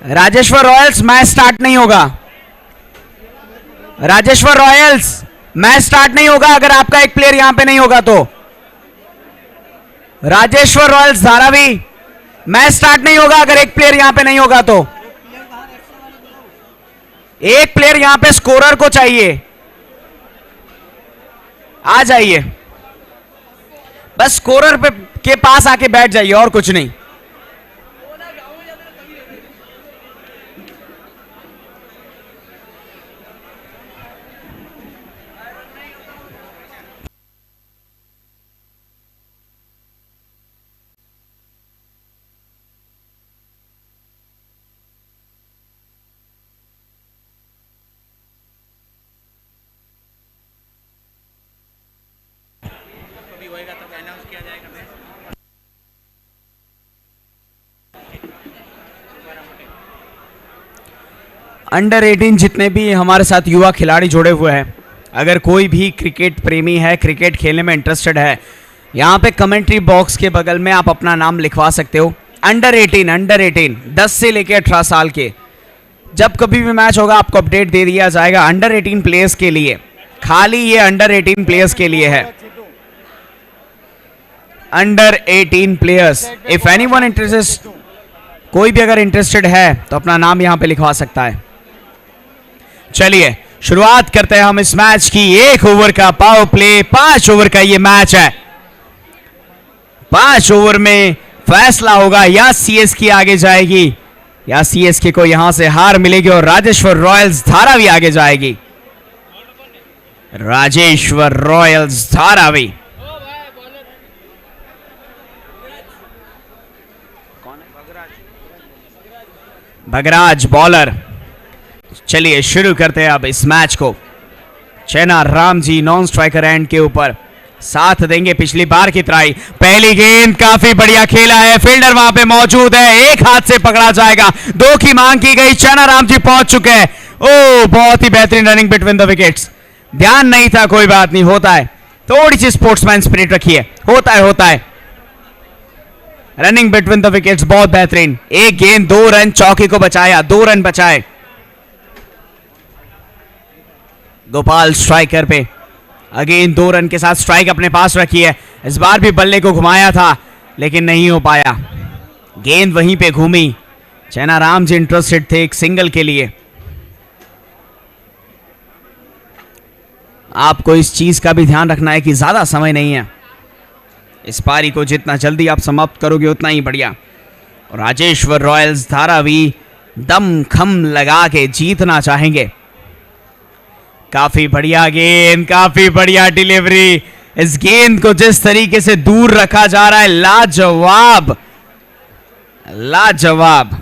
Rajeshwar Royals match start नहीं होगा। Rajeshwar Royals match start नहीं होगा अगर आपका एक प्लेयर यहां पे नहीं होगा तो। Rajeshwar Royals Dharavi match start नहीं होगा अगर एक प्लेयर यहां पे नहीं होगा तो। एक प्लेयर यहां पे स्कोरर को चाहिए, आ जाइए, बस स्कोरर पे के पास आके बैठ जाइए और कुछ नहीं। अंडर 18 जितने भी हमारे साथ युवा खिलाड़ी जुड़े हुए हैं, अगर कोई भी क्रिकेट प्रेमी है, क्रिकेट खेलने में इंटरेस्टेड है, यहाँ पे कमेंट्री बॉक्स के बगल में आप अपना नाम लिखवा सकते हो। अंडर 18 10 से लेकर 18 साल के, जब कभी भी मैच होगा आपको अपडेट दे दिया जाएगा। अंडर 18 प्लेयर्स के लिए, खाली ये अंडर 18 प्लेयर्स के लिए है। Under 18 players, if anyone interested, कोई भी अगर इंटरेस्टेड है तो अपना नाम यहां पे लिखवा सकता है। चलिए शुरुआत करते हैं हम इस मैच की। 1 ओवर का पावर प्ले, 5 ओवर का ये मैच है। 5 ओवर में फैसला होगा, या सीएसके आगे जाएगी या सीएसके को यहां से हार मिलेगी और राजेश्वर रॉयल्स धारावी आगे जाएगी। Rajeshwar Royals Dharavi, Bhagraj bowler. चलिए शुरू करते हैं अब इस मैच को। Chaina Ram ji non striker end के ऊपर साथ देंगे पिछली बार की तरह। पहली गेंद काफी बढ़िया खेला है, फील्डर वहां पे मौजूद है, एक हाथ से पकड़ा जाएगा, 2 की मांग की गई, चैना राम जी पहुंच चुके हैं। ओ बहुत ही बेहतरीन रनिंग बिटवीन द विकेट्स। ध्यान नहीं था, कोई बात नहीं, होता है, थोड़ी सी स्पोर्ट्समैन स्पिरिट रखिए, होता है। रनिंग बिटवीन द विकेट्स बहुत बेहतरीन। एक गेंद 2 रन, चौकी को बचाया, 2 रन बचाए। गोपाल स्ट्राइकर पे अगेन 2 रन के साथ स्ट्राइक अपने पास रखी है। इस बार भी बल्ले को घुमाया था लेकिन नहीं हो पाया, गेंद वहीं पे घूमी। चैना राम जी इंटरेस्टेड थे एक सिंगल के लिए। आपको इस चीज का भी ध्यान रखना है कि ज्यादा समय नहीं है, इस पारी को जितना जल्दी आप समाप्त करोगे उतना ही बढ़िया। और राजेश्वर रॉयल्स धारावी दम खम लगा के जीतना चाहेंगे। काफी बढ़िया गेंद, काफी बढ़िया डिलीवरी। इस गेंद को जिस तरीके से दूर रखा जा रहा है, लाजवाब, लाजवाब।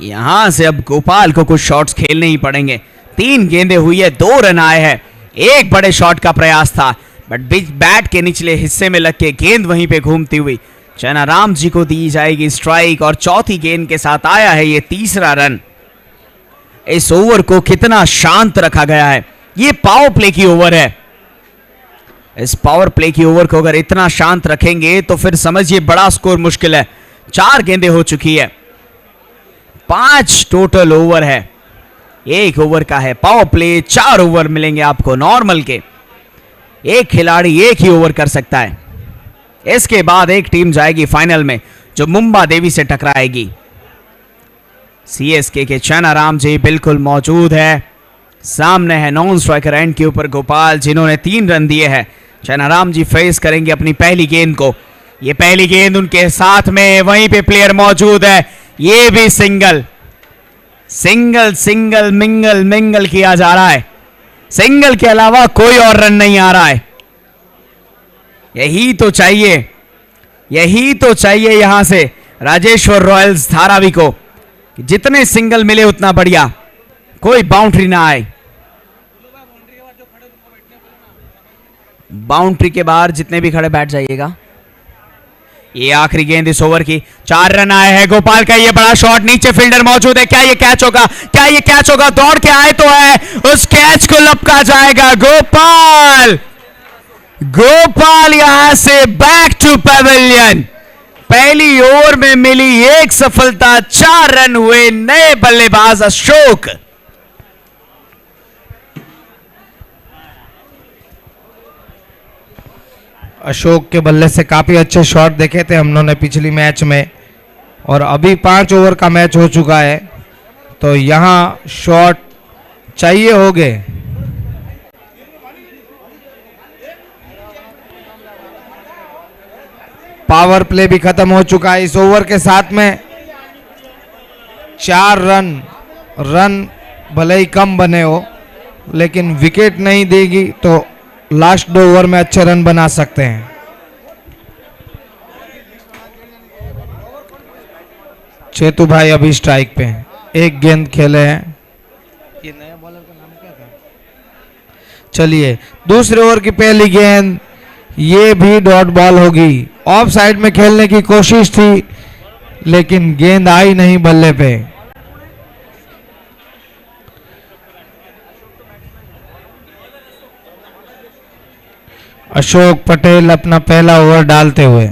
यहां से अब गोपाल को कुछ शॉट्स खेलने ही पड़ेंगे। 3 गेंदें हुई है, 2 रन आए हैं। एक बड़े शॉट का प्रयास था बट बैट के निचले हिस्से में लग के गेंद वहीं पे घूमती हुई चैना राम जी को दी जाएगी स्ट्राइक। और चौथी गेंद के साथ आया है ये तीसरा रन। इस ओवर को कितना शांत रखा गया है, ये पावर प्ले की ओवर है। इस पावर प्ले की ओवर को अगर इतना शांत रखेंगे तो फिर समझिए बड़ा स्कोर मुश्किल है। 4 गेंदें हो चुकी है, 5 टोटल ओवर है। 1 ओवर का है पावर प्ले, 4 ओवर मिलेंगे आपको नॉर्मल के। एक खिलाड़ी 1 ही ओवर कर सकता है। इसके बाद एक टीम जाएगी फाइनल में जो मुंबा देवी से टकराएगी। सीएसके के चैना राम जी बिल्कुल मौजूद है। सामने है नॉन स्ट्राइकर एंड के ऊपर गोपाल, जिन्होंने 3 रन दिए हैं। चैना राम जी फेस करेंगे अपनी पहली गेंद को। ये पहली गेंद उनके साथ में वहीं पे प्लेयर मौजूद है। ये भी सिंगल मिंगल मिंगल किया जा रहा है। सिंगल के अलावा कोई और रन नहीं आ रहा है। यही तो चाहिए यहां से राजेश्वर रॉयल्स धारावी को। जितने सिंगल मिले उतना बढ़िया, कोई बाउंड्री ना आए। बाउंड्री के बाहर जितने भी खड़े बैठ जाइएगा। ये आखिरी गेंद इस ओवर की। 4 रन आए हैं। गोपाल का ये बड़ा शॉट, नीचे फील्डर मौजूद है। क्या ये कैच होगा? दौड़ के आए तो है, उस कैच को लपका जाएगा। गोपाल यहां से बैक टू पेविलियन। पहली ओवर में मिली एक सफलता, 4 रन हुए नए बल्लेबाज अशोक। अशोक के बल्ले से काफी अच्छे शॉट देखे थे हम लोगों ने पिछली मैच में, और अभी 5 ओवर का मैच हो चुका है, तो यहां शॉट चाहिए होंगे। पावर प्ले भी खत्म हो चुका है इस ओवर के साथ में। 4 रन भले ही कम बने हो, लेकिन विकेट नहीं देगी तो लास्ट 2 ओवर में अच्छे रन बना सकते हैं। चेतू भाई अभी स्ट्राइक पे हैं, एक गेंद खेले हैं। ये नया बॉलर का नाम क्या था? चलिए, दूसरे ओवर की पहली गेंद, ये भी डॉट बॉल होगी। ऑफ साइड में खेलने की कोशिश थी, लेकिन गेंद आई नहीं बल्ले पे। अशोक पटेल अपना पहला ओवर डालते हुए।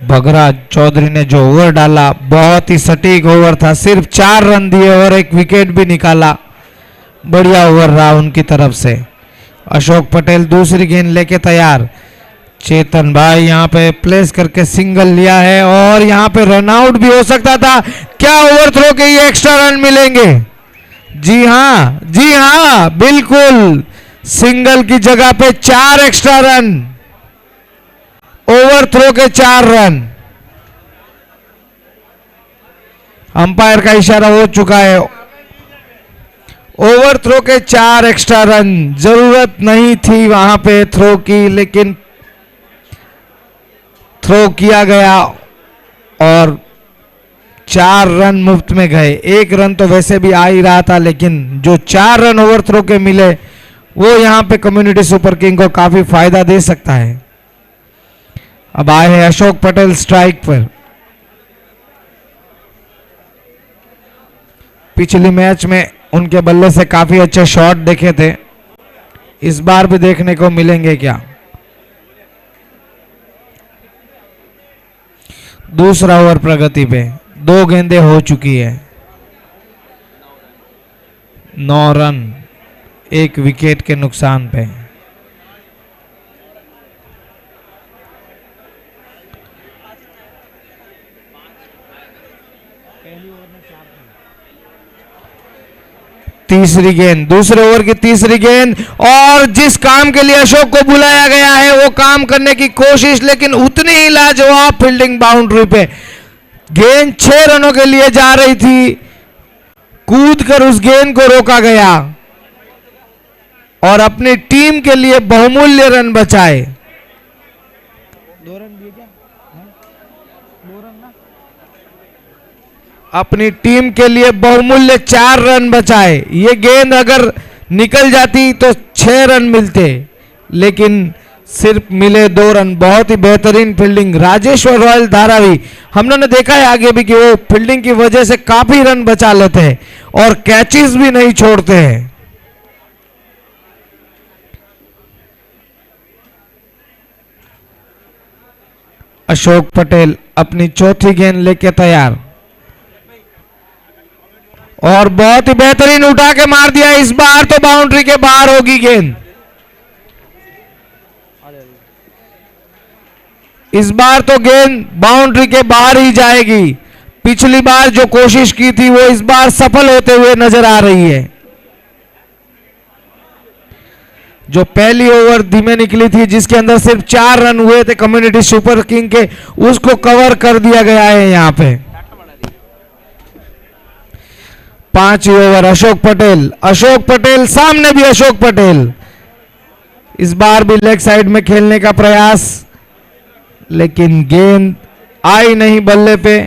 भगराज चौधरी ने जो ओवर डाला बहुत ही सटीक ओवर था, सिर्फ 4 रन दिए और एक विकेट भी निकाला। बढ़िया ओवर रहा उनकी तरफ से। अशोक पटेल दूसरी गेंद लेके तैयार। चेतन भाई यहां पे प्लेस करके सिंगल लिया है, और यहां पे रन आउट भी हो सकता था। क्या ओवर थ्रो के ये एक्स्ट्रा रन मिलेंगे? जी हां, बिल्कुल। सिंगल की जगह पे 4 एक्स्ट्रा रन, ओवर थ्रो के 4 रन। अंपायर का इशारा हो चुका है। ओवर थ्रो के 4 एक्स्ट्रा रन, जरूरत नहीं थी वहां पे थ्रो की, लेकिन थ्रो किया गया और 4 रन मुफ्त में गए। 1 रन तो वैसे भी आ ही रहा था, लेकिन जो 4 रन ओवर थ्रो के मिले वो यहां पे कम्युनिटी सुपर किंग को काफी फायदा दे सकता है। अब आए हैं अशोक पटेल स्ट्राइक पर। पिछली मैच में उनके बल्ले से काफी अच्छे शॉट देखे थे, इस बार भी देखने को मिलेंगे क्या? दूसरा ओवर प्रगति पे, 2 गेंदें हो चुकी है। 9 रन, 1 विकेट के नुकसान पे। तीसरी गेंद, दूसरे ओवर की तीसरी गेंद, और जिस काम के लिए अशोक को बुलाया गया है वो काम करने की कोशिश, लेकिन उतनी ही लाजवाब फील्डिंग बाउंड्री पे। गेंद 6 रनों के लिए जा रही थी, कूदकर उस गेंद को रोका गया और अपनी टीम के लिए बहुमूल्य रन बचाए। 2 रन दिए क्या? 2 रन ना? अपनी टीम के लिए बहुमूल्य 4 रन बचाए। ये गेंद अगर निकल जाती तो 6 रन मिलते, लेकिन सिर्फ मिले 2 रन। बहुत ही बेहतरीन फील्डिंग राजेश्वर रॉयल धारावी, हम लोगों ने देखा है आगे भी कि वो फील्डिंग की वजह से काफी रन बचा लेते हैं और कैचेस भी नहीं छोड़ते हैं। अशोक पटेल अपनी चौथी गेंद लेके तैयार, और बहुत ही बेहतरीन उठा के मार दिया। इस बार तो बाउंड्री के बाहर होगी गेंद। इस बार तो गेंद बाउंड्री के बाहर ही जाएगी। पिछली बार जो कोशिश की थी वो इस बार सफल होते हुए नजर आ रही है। जो पहली ओवर धीमे निकली थी, जिसके अंदर सिर्फ 4 रन हुए थे कम्युनिटी सुपर किंग के, उसको कवर कर दिया गया है यहां पे। 5 ओवर अशोक पटेल सामने भी अशोक पटेल। इस बार भी लेग साइड में खेलने का प्रयास, लेकिन गेंद आई नहीं बल्ले पे।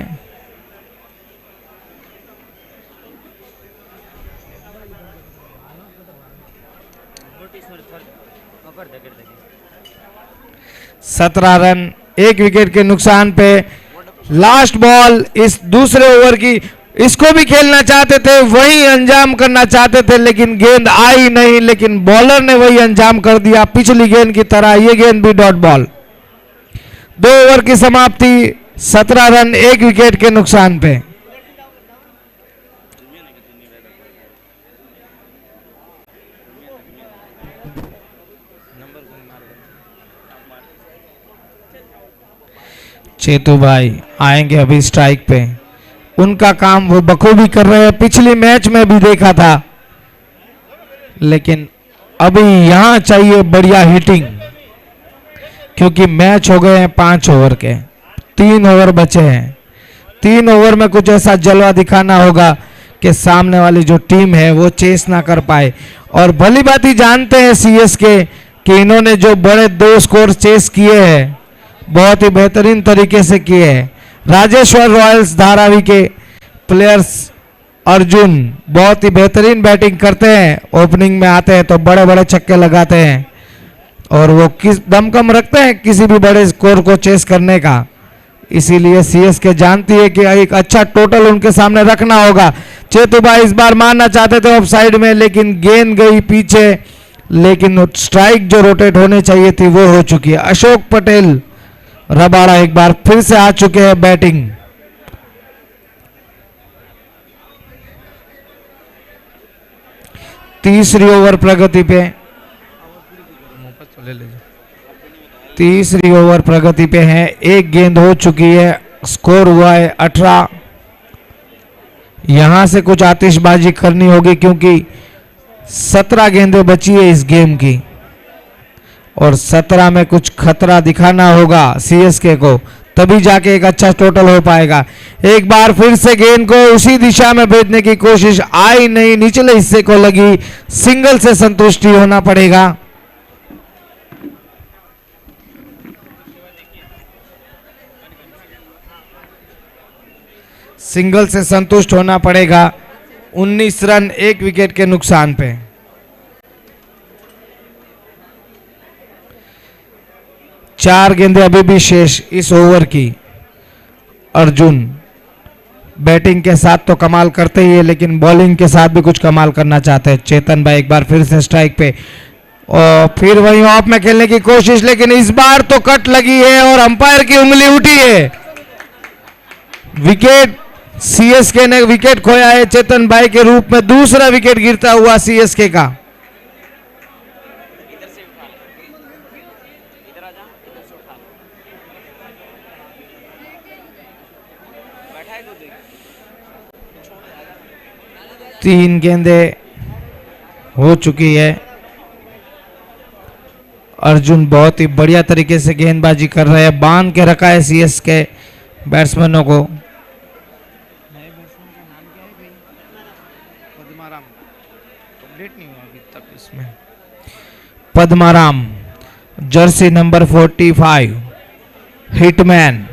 सत्रह रन, 1 विकेट के नुकसान पे। लास्ट बॉल इस दूसरे ओवर की, इसको भी खेलना चाहते थे, वही अंजाम करना चाहते थे, लेकिन गेंद आई नहीं। लेकिन बॉलर ने वही अंजाम कर दिया पिछली गेंद की तरह। ये गेंद भी डॉट बॉल। 2 ओवर की समाप्ति, 17 रन 1 विकेट के नुकसान पे। चेतू भाई आएंगे अभी स्ट्राइक पे। उनका काम वो बखूबी कर रहे हैं, पिछली मैच में भी देखा था, लेकिन अभी यहां चाहिए बढ़िया हिटिंग, क्योंकि मैच हो गए हैं 5 ओवर के, 3 ओवर बचे हैं। 3 ओवर में कुछ ऐसा जलवा दिखाना होगा कि सामने वाली जो टीम है वो चेस ना कर पाए। और भली भांति जानते हैं सीएसके कि इन्होंने जो बड़े 2 स्कोर चेस किए हैं बहुत ही बेहतरीन तरीके से किए हैं। राजेश्वर रॉयल्स धारावी के प्लेयर्स अर्जुन बहुत ही बेहतरीन बैटिंग करते हैं, ओपनिंग में आते हैं तो बड़े बड़े छक्के लगाते हैं और वो किस दमखम रखते हैं किसी भी बड़े स्कोर को चेस करने का। इसीलिए सीएसके जानती है कि एक अच्छा टोटल उनके सामने रखना होगा। चेतू भाई इस बार मारना चाहते थे ऑफ साइड में, लेकिन गेंद गई पीछे, लेकिन स्ट्राइक जो रोटेट होने चाहिए थी वो हो चुकी है। अशोक पटेल रबाड़ा एक बार फिर से आ चुके हैं बैटिंग। तीसरी ओवर प्रगति पे, तीसरी ओवर प्रगति पे है, 1 गेंद हो चुकी है, स्कोर हुआ है 18। यहां से कुछ आतिशबाजी करनी होगी क्योंकि 17 गेंदें बची है इस गेम की और 17 में कुछ खतरा दिखाना होगा सीएसके को, तभी जाके एक अच्छा टोटल हो पाएगा। एक बार फिर से गेंद को उसी दिशा में भेजने की कोशिश, आई नहीं, निचले हिस्से को लगी, सिंगल से संतुष्टि होना पड़ेगा। सिंगल से संतुष्ट होना पड़ेगा। 19 रन 1 विकेट के नुकसान पे। चार गेंदें अभी भी शेष इस ओवर की। अर्जुन बैटिंग के साथ तो कमाल करते ही है, लेकिन बॉलिंग के साथ भी कुछ कमाल करना चाहते हैं। चेतन भाई एक बार फिर से स्ट्राइक पे और फिर वहीं ऑफ में खेलने की कोशिश, लेकिन इस बार तो कट लगी है और अंपायर की उंगली उठी है। विकेट, सीएसके ने विकेट खोया है चेतन भाई के रूप में, दूसरा विकेट गिरता हुआ सीएसके का। तीन गेंदें हो चुकी है। अर्जुन बहुत ही बढ़िया तरीके से गेंदबाजी कर रहे हैं, बांध के रखा है सीएसके बैट्समैनों को। पद्माराम जर्सी नंबर 45 हिटमैन,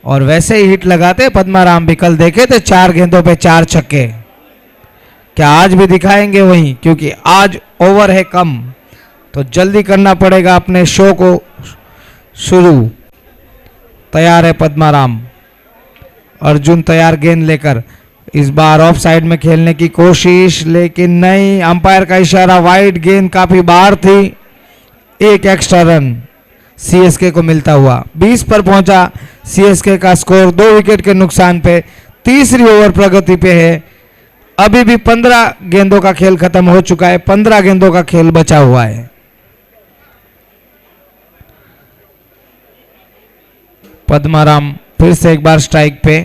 और वैसे ही हिट लगाते पद्माराम भी। कल देखे थे 4 गेंदों पे 4 छक्के, क्या आज भी दिखाएंगे वहीं? क्योंकि आज ओवर है कम तो जल्दी करना पड़ेगा अपने शो को शुरू। तैयार है पद्माराम, अर्जुन तैयार गेंद लेकर। इस बार ऑफ साइड में खेलने की कोशिश, लेकिन नहीं, अंपायर का इशारा, वाइड गेंद काफी बाहर थी। एक एक्स्ट्रा रन सीएसके को मिलता हुआ। 20 पर पहुंचा सीएसके का स्कोर 2 विकेट के नुकसान पे। तीसरी ओवर प्रगति पे है। अभी भी 15 गेंदों का खेल खत्म हो चुका है, 15 गेंदों का खेल बचा हुआ है। पद्माराम फिर से एक बार स्ट्राइक पे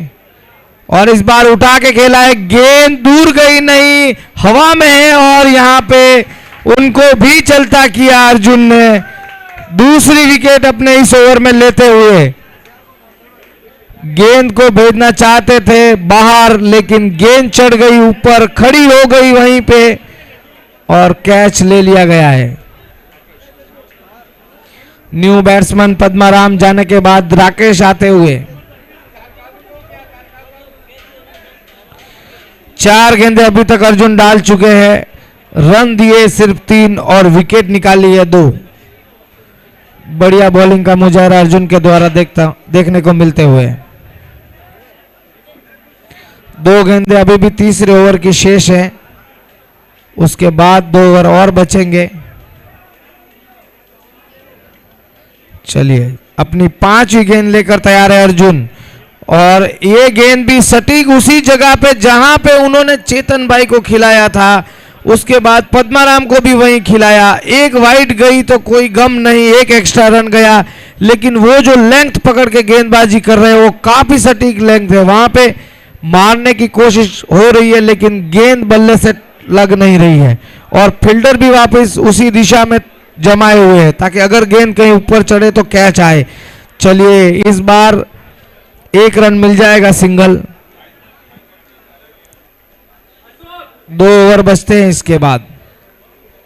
और इस बार उठा के खेला है, गेंद दूर गई नहीं, हवा में है और यहां पे उनको भी चलता किया अर्जुन ने। दूसरी विकेट अपने इस ओवर में लेते हुए गेंद को भेजना चाहते थे बाहर, लेकिन गेंद चढ़ गई ऊपर, खड़ी हो गई वहीं पे और कैच ले लिया गया है। न्यू बैट्समैन पद्माराम जाने के बाद राकेश आते हुए। 4 गेंदें अभी तक अर्जुन डाल चुके हैं, रन दिए सिर्फ 3 और विकेट निकाली है 2। बढ़िया बॉलिंग का मुजाहरा अर्जुन के द्वारा देखने को मिलते हुए। 2 गेंदें अभी भी तीसरे ओवर की शेष है, उसके बाद 2 ओवर और बचेंगे। चलिए अपनी 5वीं गेंद लेकर तैयार है अर्जुन। और ये गेंद भी सटीक उसी जगह पे जहां पे उन्होंने चेतन भाई को खिलाया था, उसके बाद पद्माराम को भी वहीं खिलाया। एक वाइड गई तो कोई गम नहीं, एक एक्स्ट्रा रन गया, लेकिन वो जो लेंथ पकड़ के गेंदबाजी कर रहे हैं वो काफी सटीक लेंथ है। वहां पे मारने की कोशिश हो रही है लेकिन गेंद बल्ले से लग नहीं रही है, और फील्डर भी वापस उसी दिशा में जमाए हुए हैं ताकि अगर गेंद कहीं ऊपर चढ़े तो कैच आए। चलिए इस बार 1 रन मिल जाएगा सिंगल। 2 ओवर बचते हैं इसके बाद।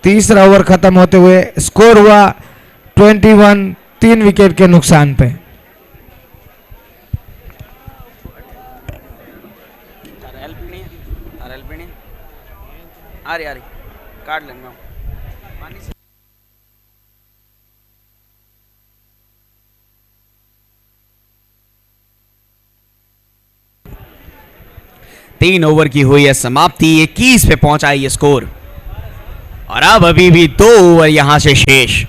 तीसरा ओवर खत्म होते हुए स्कोर हुआ 21, 3 विकेट के नुकसान पे। काट लेंगे। तीन ओवर की हुई है समाप्ति, 21 पे पहुंचा ये स्कोर, और अब अभी भी 2 ओवर यहां से शेष।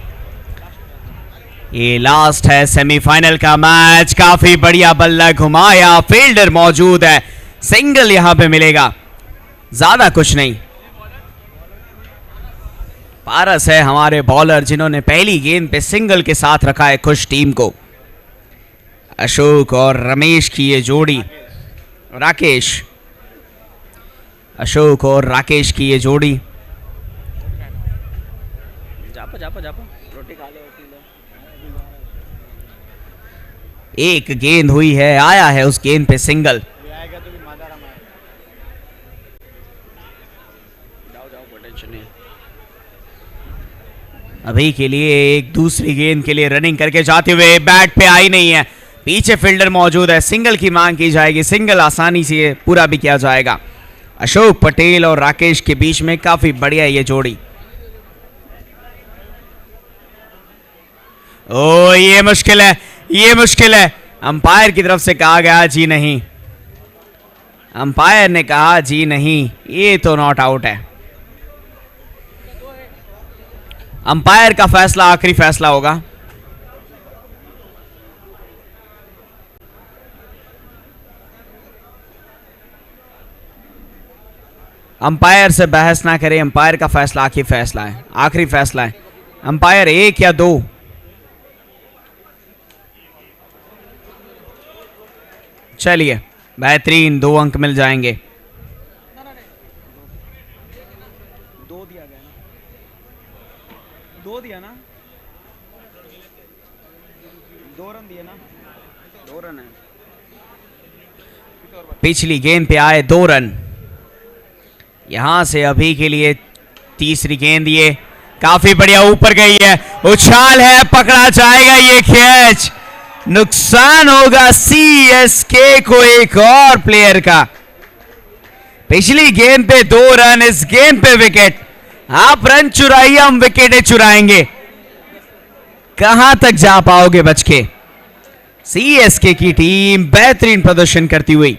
ये लास्ट है सेमीफाइनल का मैच। काफी बढ़िया बल्ला घुमाया, फील्डर मौजूद है, सिंगल यहां पे मिलेगा, ज्यादा कुछ नहीं। पारस है हमारे बॉलर जिन्होंने पहली गेंद पे सिंगल के साथ रखा है खुश टीम को। अशोक और रमेश की ये जोड़ी, राकेश, अशोक और राकेश की ये जोड़ी। जापो जापो जापो, रोटी खा लो। एक गेंद हुई है, आया है उस गेंद पे सिंगल। अभी के लिए एक दूसरी गेंद के लिए रनिंग करके जाते हुए बैट पे आई नहीं है, पीछे फील्डर मौजूद है, सिंगल की मांग की जाएगी, सिंगल आसानी से पूरा भी किया जाएगा। अशोक पटेल और राकेश के बीच में काफी बढ़िया ये जोड़ी। ओ ये मुश्किल है, ये मुश्किल है। अंपायर की तरफ से कहा गया जी नहीं, अंपायर ने कहा जी नहीं, ये तो नॉट आउट है। अंपायर का फैसला आखिरी फैसला होगा। अंपायर से बहस ना करें, अंपायर का फैसला आखिरी फैसला है, आखिरी फैसला है। अंपायर 1 या 2? चलिए बेहतरीन, 2 अंक मिल जाएंगे। 2 दिया गया ना, 2 दिया ना, 2 रन दिए ना, 2 रन है। पिछली गेंद पे आए 2 रन। यहां से अभी के लिए तीसरी गेंद, ये काफी बढ़िया ऊपर गई है, उछाल है, पकड़ा जाएगा ये कैच, नुकसान होगा सीएसके को एक और प्लेयर का। पिछली गेंद पे 2 रन, इस गेंद पे विकेट। आप रन चुराइए, हम विकेटें चुराएंगे, कहां तक जा पाओगे बच के। सीएसके की टीम बेहतरीन प्रदर्शन करती हुई।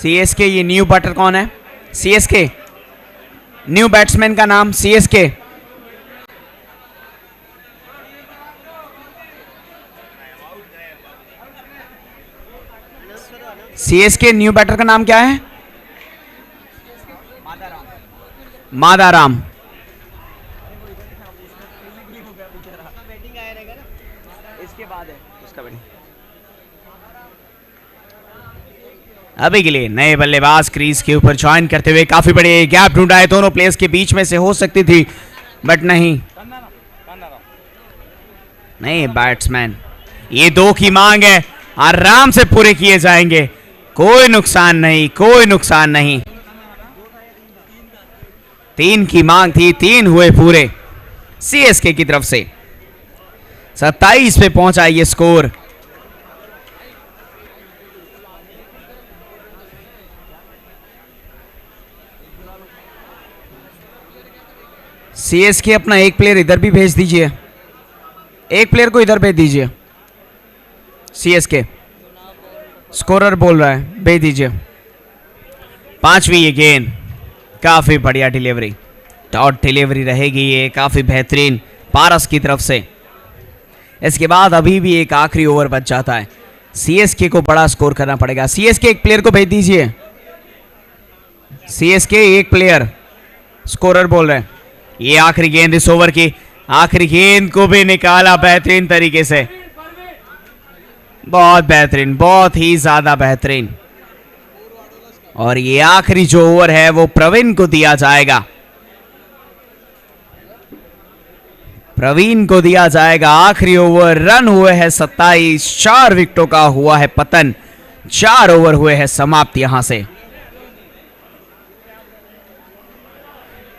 सीएसके, ये न्यू बैटर कौन है? सीएसके न्यू बैट्समैन का नाम सीएसके। सीएसके न्यू बैटर का नाम क्या है? मादाराम। इसके बाद है उसका बैटिंग। अभी के लिए नए बल्लेबाज क्रीज के ऊपर ज्वाइन करते हुए काफी बड़े गैप ढूंढा है, दोनों प्लेयर्स के बीच में से हो सकती थी बट नहीं, नहीं बैट्समैन, ये 2 की मांग है, आराम से पूरे किए जाएंगे, कोई नुकसान नहीं, कोई नुकसान नहीं। 3 की मांग थी, 3 हुए पूरे सीएसके की तरफ से। 27 पे पहुंचा ये स्कोर। सीएसके अपना एक प्लेयर इधर भी भेज दीजिए, एक प्लेयर को इधर भेज दीजिए सीएसके। स्कोरर बोल रहा है, भेज दीजिए। 5वीं ये गेंद, काफी बढ़िया डिलीवरी, डॉट डिलीवरी रहेगी ये, काफी बेहतरीन पारस की तरफ से। इसके बाद अभी भी एक आखिरी ओवर बच जाता है, सीएसके को बड़ा स्कोर करना पड़ेगा। सीएसके एक प्लेयर को भेज दीजिए, सीएसके एक प्लेयर, स्कोरर बोल रहे हैं। ये आखिरी गेंद इस ओवर की, आखिरी गेंद को भी निकाला बेहतरीन तरीके से, बहुत बेहतरीन, बहुत ही ज्यादा बेहतरीन। और ये आखिरी जो ओवर है वो प्रवीण को दिया जाएगा, प्रवीण को दिया जाएगा आखिरी ओवर। रन हुए हैं 27, 4 विकेटों का हुआ है पतन, 4 ओवर हुए हैं समाप्त। यहां से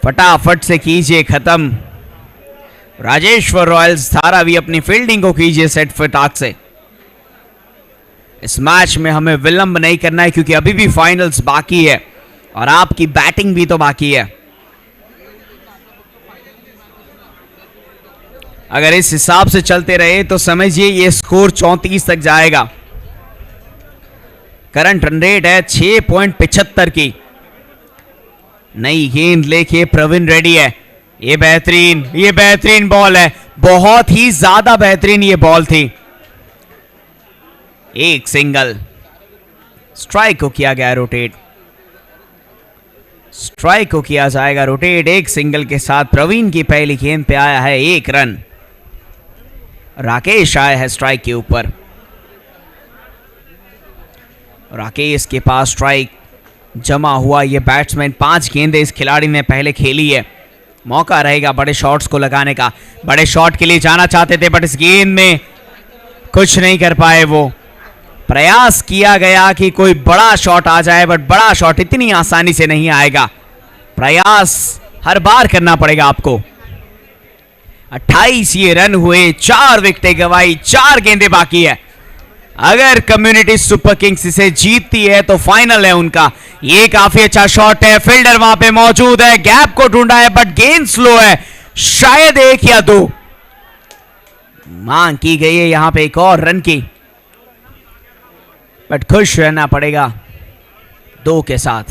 फटाफट से कीजिए खत्म, राजेश्वर रॉयल्स धारावी अपनी फील्डिंग को कीजिए सेट फटाक से। इस मैच में हमें विलंब नहीं करना है क्योंकि अभी भी फाइनल्स बाकी है और आपकी बैटिंग भी तो बाकी है। अगर इस हिसाब से चलते रहे तो समझिए ये स्कोर 34 तक जाएगा। करंट रन रेट है 6.75 की। नई गेंद लेके प्रवीण रेडी है। ये बेहतरीन बॉल है, बहुत ही ज्यादा बेहतरीन ये बॉल थी। एक सिंगल, स्ट्राइक को किया गया रोटेट, स्ट्राइक को किया जाएगा रोटेट। एक सिंगल के साथ प्रवीण की पहली गेंद पे आया है 1 रन। राकेश आया है स्ट्राइक के ऊपर, राकेश के पास स्ट्राइक जमा हुआ। ये बैट्समैन 5 गेंदें इस खिलाड़ी ने पहले खेली है, मौका रहेगा बड़े शॉट्स को लगाने का। बड़े शॉट के लिए जाना चाहते थे बट इस गेंद में कुछ नहीं कर पाए। वो प्रयास किया गया कि कोई बड़ा शॉट आ जाए बट बड़ा शॉट इतनी आसानी से नहीं आएगा, प्रयास हर बार करना पड़ेगा आपको। 28 ये रन हुए, 4 विकेटें गंवाई, 4 गेंदें बाकी है। अगर कम्युनिटी सुपर किंग्स इसे जीतती है तो फाइनल है उनका। ये काफी अच्छा शॉट है, फील्डर वहां पे मौजूद है, गैप को ढूंढा है बट गेंद स्लो है, शायद 1 या 2 मांग की गई है यहां पे एक और रन की, बट खुश रहना पड़ेगा 2 के साथ।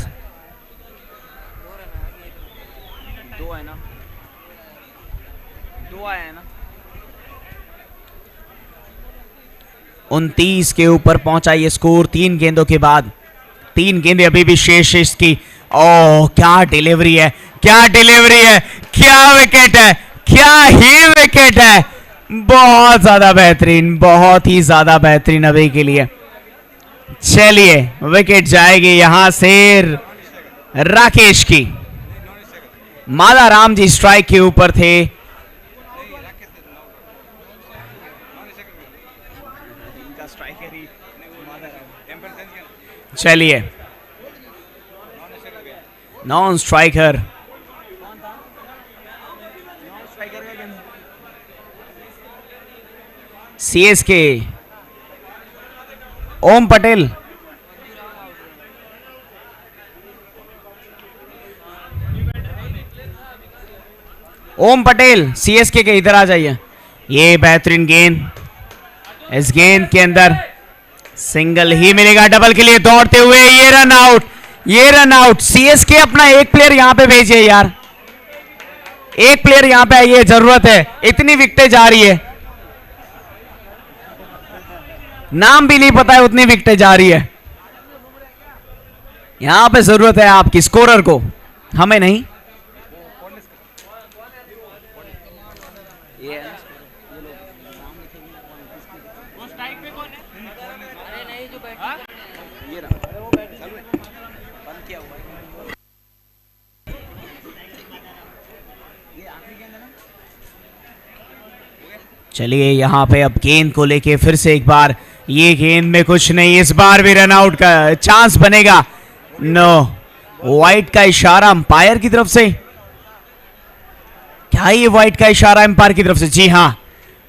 2 है ना, 2 आया है ना। 29 के ऊपर पहुंचा ये स्कोर 3 गेंदों के बाद। 3 गेंदें अभी भी शेष इसकी। ओह क्या डिलीवरी है, क्या डिलीवरी है, क्या विकेट है, क्या ही विकेट है, बहुत ज्यादा बेहतरीन, बहुत ही ज्यादा बेहतरीन अभी के लिए। चलिए विकेट जाएगी यहां से राकेश की। माला राम जी स्ट्राइक के ऊपर थे। चलिए नॉन स्ट्राइकर, सीएसके ओम पटेल। ओम पटेल सीएसके के इधर आ जाइए। ये बेहतरीन गेंद, इस गेंद के अंदर सिंगल ही मिलेगा डबल के लिए दौड़ते हुए। ये रन आउट, ये रन आउट। सीएसके अपना एक प्लेयर यहां पे भेजिए यार, एक प्लेयर यहां पे आइए, जरूरत है, इतनी विकेटें जा रही है, नाम भी नहीं पता है उतनी विकेटें जा रही है। यहां पे जरूरत है आपकी स्कोरर को, हमें नहीं। चलिए यहां पे अब गेंद को लेके फिर से एक बार, ये गेंद में कुछ नहीं, इस बार भी रन आउट का चांस बनेगा। नो, वाइट का इशारा अंपायर की तरफ से। क्या ये वाइट का इशारा अंपायर की तरफ से? जी हां,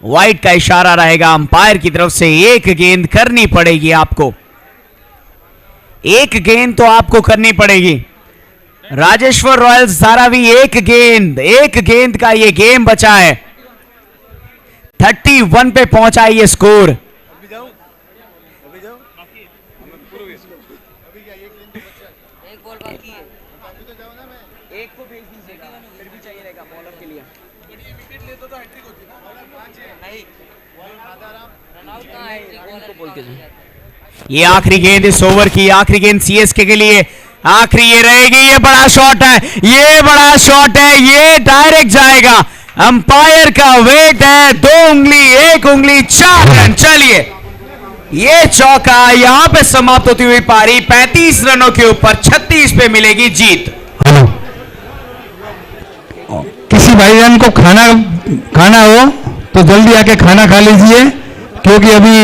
वाइट का इशारा रहेगा अंपायर की तरफ से। एक गेंद करनी पड़ेगी आपको, एक गेंद तो आपको करनी पड़ेगी। राजेश्वर रॉयल्स धारावी एक गेंद का ये गेम बचा है। 31 पे पहुंचा ये स्कोर। एक को भेज दीजिएगा, फिर भी चाहिए रहेगा बॉलर के लिए। ये आखिरी गेंद इस ओवर की, आखिरी गेंद सीएसके के लिए, आखिरी ये रहेगी। ये बड़ा शॉट है, ये बड़ा शॉट है, ये डायरेक्ट जाएगा। अंपायर का वेट है 2 उंगली 1 उंगली 4 रन। चलिए ये चौका, यहां पे समाप्त होती हुई पारी 35 रनों के ऊपर 36 पे मिलेगी जीत। हेलो, किसी भाईजान को खाना हो तो जल्दी आके खाना खा लीजिए, क्योंकि अभी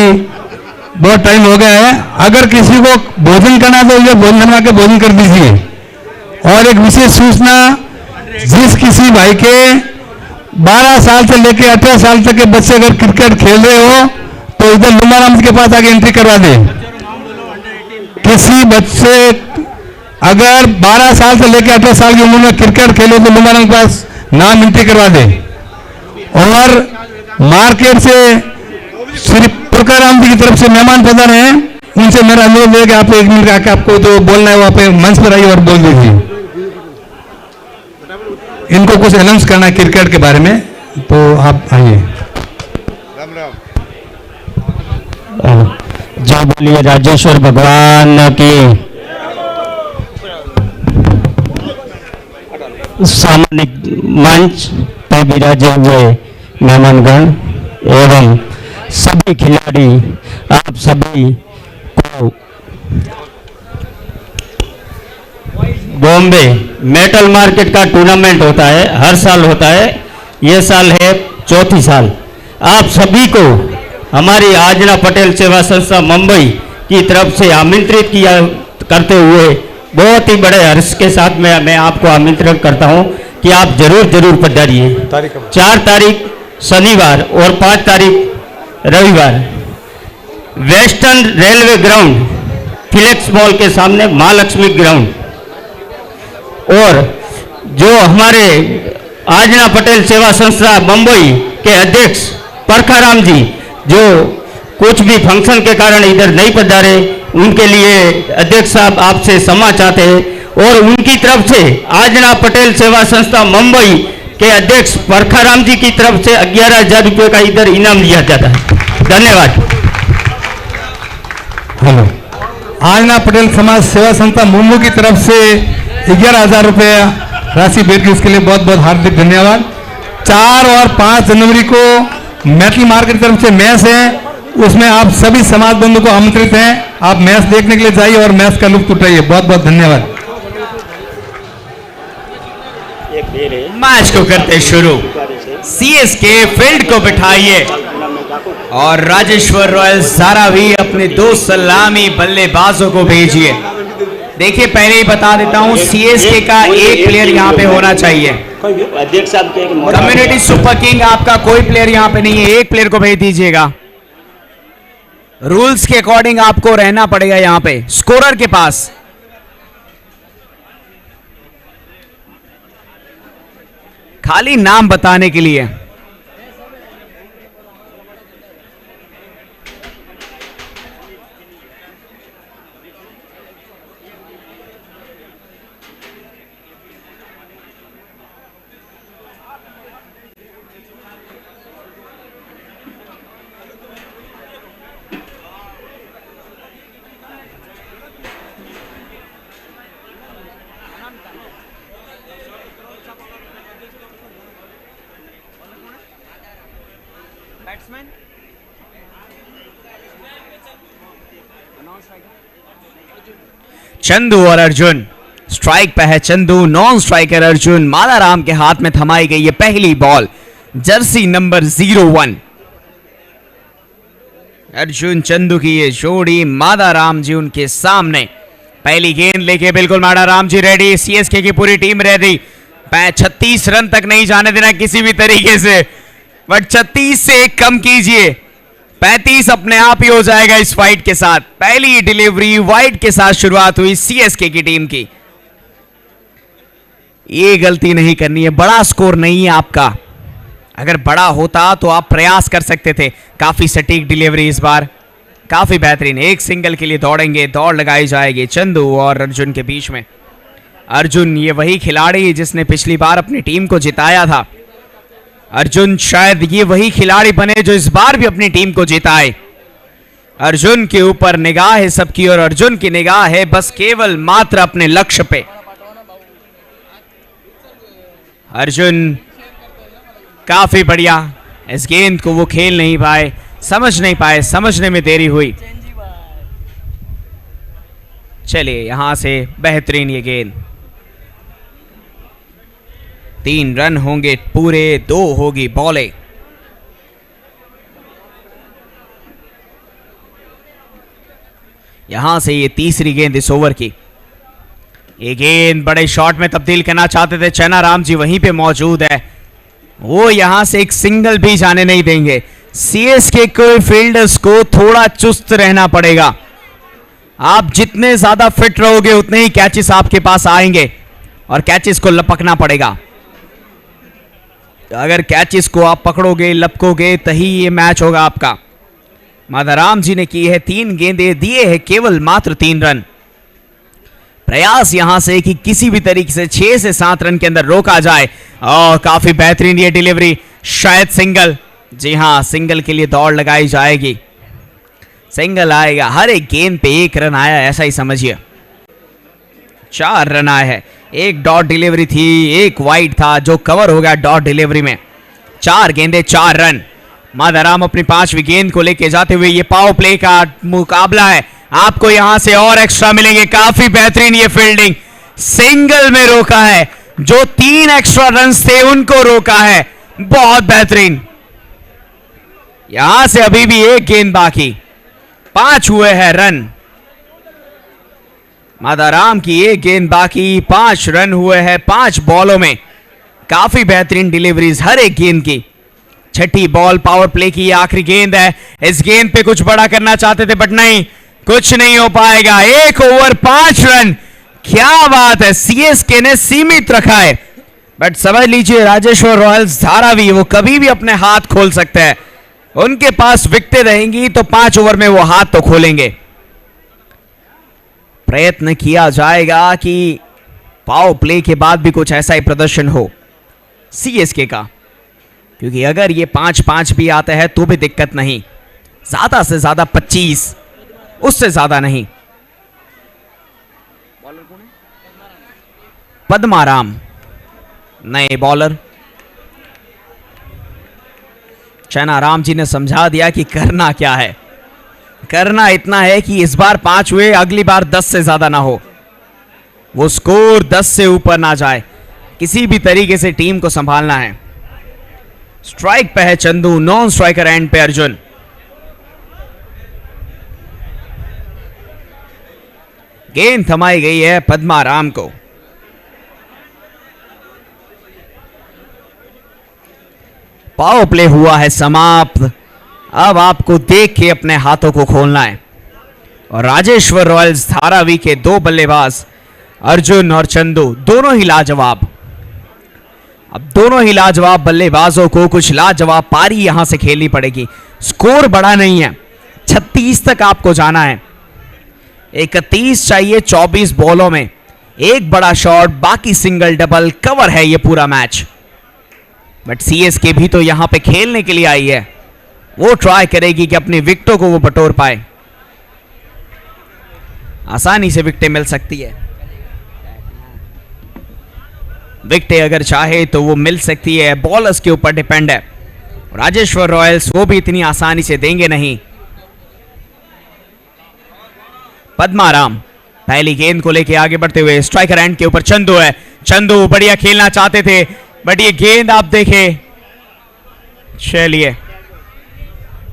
बहुत टाइम हो गया है। अगर किसी को भोजन करना तो ये भोजन बनवा के भोजन कर दीजिए। और एक विशेष सूचना, जिस किसी भाई के 12 साल से लेकर 18 साल तक के बच्चे अगर क्रिकेट खेल रहे हो तो इधर लुमाराम के पास आके एंट्री करवा दे। किसी बच्चे अगर 12 साल से लेकर 18 साल की उम्र में क्रिकेट खेले तो लुमाराम के पास नाम एंट्री करवा दे। और मार्केट से श्री पुरकाराम जी की तरफ से मेहमान पधारे हैं, उनसे मेरा अनुरोध है कि आप 1 मिनट आके आपको जो बोलना है वो आप मंच पर आइए और बोल दीजिए। इनको कुछ अनाउंस करना है क्रिकेट के बारे में, तो आप आइए। जय बोलिए राजेश्वर भगवान की। सामान्य मंच पर विराजे हुए मेहमानगण एवं सभी खिलाड़ी, आप सभी को बॉम्बे मेटल मार्केट का टूर्नामेंट होता है, हर साल होता है। ये साल है 4थी साल। आप सभी को हमारी आजना पटेल सेवा संस्था मुंबई की तरफ से आमंत्रित किया करते हुए बहुत ही बड़े हर्ष के साथ में मैं आपको आमंत्रित करता हूं कि आप जरूर पधारिए। 4 तारीख शनिवार और 5 तारीख रविवार western railway ground, flex mall के सामने महालक्ष्मी ग्राउंड। और जो हमारे आजना पटेल सेवा संस्था मुंबई के अध्यक्ष परखाराम जी, जो कुछ भी फंक्शन के कारण इधर नहीं पधारे, उनके लिए अध्यक्ष साहब आपसे क्षमा चाहते हैं और उनकी तरफ से आजना पटेल सेवा संस्था मुंबई के अध्यक्ष परखाराम जी की तरफ से 11,000 रुपये का इधर इनाम दिया जाता है। धन्यवाद। हेलो, आजना पटेल समाज सेवा संस्था मुंबई की तरफ से 11,000 रुपये राशि भेंट की, इसके लिए बहुत बहुत हार्दिक धन्यवाद। 4 और 5 जनवरी को मेटल मार्केट की तरफ से मैच है, उसमें आप सभी समाज बंधु को आमंत्रित हैं। आप मैच देखने के लिए जाइए और मैच का लुत्फ उठाइए। बहुत बहुत धन्यवाद। मैच को करते शुरू, सीएसके फील्ड को बिठाइए और राजेश्वर रॉयल धारावी अपने 2 सलामी बल्लेबाजों को भेजिए। देखिए पहले ही बता देता हूं, सीएसके का एक प्लेयर यहां पे होना चाहिए। अध्यक्ष साहब के कम्युनिटी सुपर किंग आपका कोई प्लेयर यहां पे नहीं है, एक प्लेयर को भेज दीजिएगा। रूल्स के अकॉर्डिंग आपको रहना पड़ेगा यहां पे स्कोरर के पास। खाली नाम बताने के लिए। चंदू और अर्जुन स्ट्राइक पे है। Chandu, non striker Arjun. मालाराम के हाथ में थमाई गई ये पहली ball, jersey number 01। Arjun Chandu की ये जोड़ी, मादाराम जी उनके सामने। पहली गेंद लेके बिल्कुल मादाराम जी रेडी, सीएसके की पूरी टीम रेडी। 36 रन तक नहीं जाने देना किसी भी तरीके से, बट 36 से एक कम कीजिए, 35 अपने आप ही हो जाएगा इस फाइट के साथ। पहली डिलीवरी वाइड के साथ शुरुआत हुई सीएसके की टीम की। ये गलती नहीं करनी है, बड़ा स्कोर नहीं है आपका। अगर बड़ा होता तो आप प्रयास कर सकते थे। काफी सटीक डिलीवरी इस बार, काफी बेहतरीन, एक सिंगल के लिए दौड़ेंगे, दौड़ लगाई जाएगी चंदू और अर्जुन के बीच में। अर्जुन ये वही खिलाड़ी जिसने पिछली बार अपनी टीम को जिताया था। अर्जुन शायद ये वही खिलाड़ी बने जो इस बार भी अपनी टीम को जिताए। अर्जुन के ऊपर निगाह है सबकी और अर्जुन की निगाह है बस केवल मात्र अपने लक्ष्य पे। अर्जुन काफी बढ़िया, इस गेंद को वो खेल नहीं पाए, समझ नहीं पाए, समझने में देरी हुई। चलिए यहां से बेहतरीन ये गेंद, 3 रन होंगे पूरे, 2 होगी बॉले। यहां से ये तीसरी गेंद इस ओवर की। ये गेंद बड़े शॉट में तब्दील करना चाहते थे, चेनाराम जी वहीं पे मौजूद है, वो यहां से एक सिंगल भी जाने नहीं देंगे। सीएसके के फील्डर्स को थोड़ा चुस्त रहना पड़ेगा। आप जितने ज्यादा फिट रहोगे उतने ही कैचेस आपके पास आएंगे और कैचेस को लपकना पड़ेगा। अगर कैचेस को आप पकड़ोगे, लपकोगे, तभी ये मैच होगा आपका। माधवराम जी ने की है 3 गेंदें, दिए हैं केवल मात्र 3 रन। प्रयास यहां से कि किसी भी तरीके से 6 से 7 रन के अंदर रोका जाए। और काफी बेहतरीन ये डिलीवरी, शायद सिंगल। जी हां, सिंगल के लिए दौड़ लगाई जाएगी, सिंगल आएगा। हर एक गेंद पे 1 रन आया, ऐसा ही समझिए। 4 रन आए हैं, 1 डॉट डिलीवरी थी, 1 वाइड था जो कवर हो गया डॉट डिलीवरी में। 4 गेंदें 4 रन। माधवराम अपनी 5वीं गेंद को लेके जाते हुए, ये पावर प्ले का मुकाबला है, आपको यहां से और एक्स्ट्रा मिलेंगे। काफी बेहतरीन ये फील्डिंग, सिंगल में रोका है, जो 3 एक्स्ट्रा रन थे उनको रोका है, बहुत बेहतरीन। यहां से अभी भी 1 गेंद बाकी, 5 हुए हैं रन। माधवराम की 1 गेंद बाकी, 5 रन हुए हैं 5 बॉलों में। काफी बेहतरीन डिलीवरीज हर एक गेंद की। 6ठी बॉल पावर प्ले की आखिरी गेंद है। इस गेंद पे कुछ बड़ा करना चाहते थे बट नहीं, कुछ नहीं हो पाएगा। 1 ओवर 5 रन, क्या बात है। सीएसके ने सीमित रखा है बट समझ लीजिए राजेश्वर रॉयल्स धारावी वो कभी भी अपने हाथ खोल सकते हैं। उनके पास विकेटें रहेंगी तो 5 ओवर में वो हाथ तो खोलेंगे। प्रयत्न किया जाएगा कि पावर प्ले के बाद भी कुछ ऐसा ही प्रदर्शन हो सीएसके का, क्योंकि अगर ये 5-5 भी आता है तो भी दिक्कत नहीं, ज्यादा से ज्यादा 25, उससे ज्यादा नहीं। पद्माराम नए बॉलर। चेनाराम जी ने समझा दिया कि करना क्या है। करना इतना है कि इस बार 5 हुए, अगली बार 10 से ज्यादा ना हो, वो स्कोर 10 से ऊपर ना जाए। किसी भी तरीके से टीम को संभालना है। स्ट्राइक पे है चंदू, नॉन स्ट्राइकर एंड पे अर्जुन। गेंद थमाई गई है पद्माराम को। पावर प्ले हुआ है समाप्त। अब आपको देख के अपने हाथों को खोलना है। और राजेश्वर रॉयल्स धारावी के 2 बल्लेबाज अर्जुन और चंदू दोनों ही लाजवाब। अब दोनों ही लाजवाब बल्लेबाजों को कुछ लाजवाब पारी यहां से खेलनी पड़ेगी। स्कोर बड़ा नहीं है, 36 तक आपको जाना है। 31 चाहिए 24 बॉलों में, 1 बड़ा शॉट, बाकी सिंगल डबल, कवर है ये पूरा मैच। बट सीएसके भी तो यहां पे खेलने के लिए आई है, वो ट्राई करेगी कि अपनी विकेटों को वो बटोर पाए। आसानी से विकेटें मिल सकती है, विकेटें अगर चाहे तो वो मिल सकती है, बॉलर्स के ऊपर डिपेंड है। राजेश्वर रॉयल्स वो भी इतनी आसानी से देंगे नहीं। पद्माराम पहली गेंद को लेके आगे बढ़ते हुए, स्ट्राइकर एंड के ऊपर चंदू है। चंदू बढ़िया खेलना चाहते थे बट ये गेंद आप देखें, चलिए